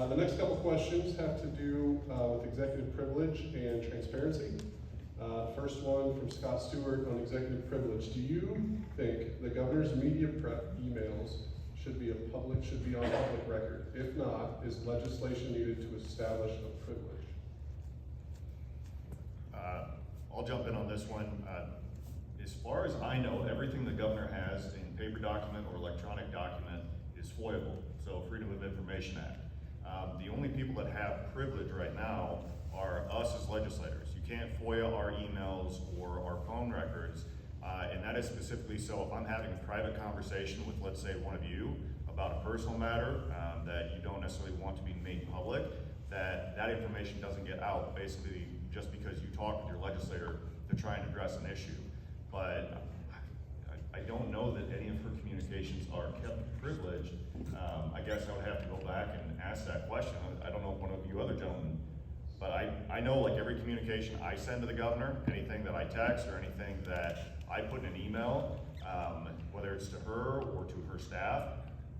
The next couple questions have to do with executive privilege and transparency. First one from Scott Stewart on executive privilege. Do you think the governor's media prep emails should be on public record? If not, is legislation needed to establish a privilege? I'll jump in on this one. As far as I know, everything the governor has in paper document or electronic document is FOIable, so Freedom of Information Act. The only people that have privilege right now are us as legislators. You can't FOIA our emails or our phone records, and that is specifically so if I'm having a private conversation with, let's say, one of you about a personal matter that you don't necessarily want to be made public, that information doesn't get out, basically just because you talk with your legislator to try and address an issue. But I don't know that any of her communications are kept privileged. I guess I would have to go back and ask that question. I don't know if one of you other gentlemen, but I know like every communication I send to the governor, anything that I text or anything that I put in an email, whether it's to her or to her staff,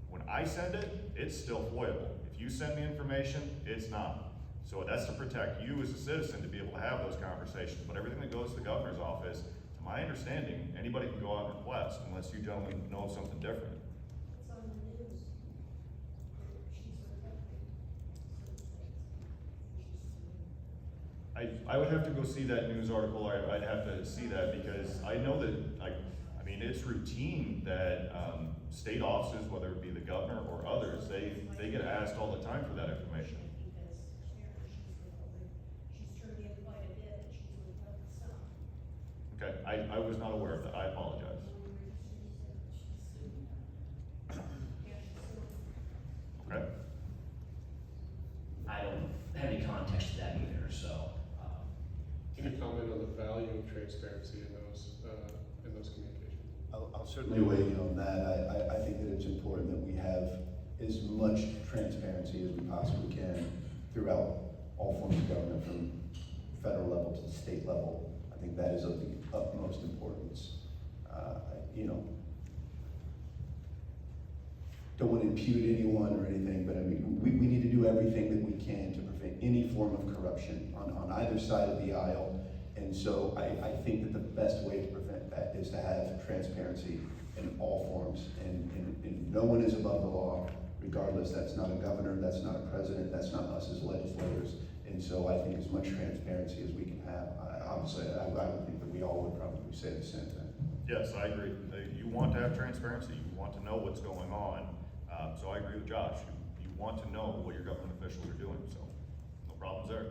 when I send it, it's still FOIable. If you send me information, it's not. So that's to protect you as a citizen to be able to have those conversations. But everything that goes to the governor's office, to my understanding, anybody can go out and request unless you gentlemen know something different. It's on the news. I would have to go see that news article. I'd have to see that because I know that, I mean, it's routine that state offices, whether it be the governor or others, they get asked all the time for that information. She's turned in quite a bit, and she's looked up the stuff. Okay, I was not aware of that. I apologize. Okay. I don't have any context to that either, so. Can you comment on the value of transparency in those communications? I'll certainly weigh in on that. I think that it's important that we have as much transparency as we possibly can throughout all forms of government, from federal level to the state level. I think that is of the utmost importance. Don't want to impute anyone or anything, but I mean, we need to do everything that we can to prevent any form of corruption on either side of the aisle. And so I think that the best way to prevent that is to have transparency in all forms. And no one is above the law, regardless. That's not a governor, that's not a president, that's not us as legislators. And so I think as much transparency as we can have. Obviously, I would think that we all would probably say the same thing. Yes, I agree. You want to have transparency. You want to know what's going on. So I agree with Josh. You want to know what your government officials are doing. So no problems there.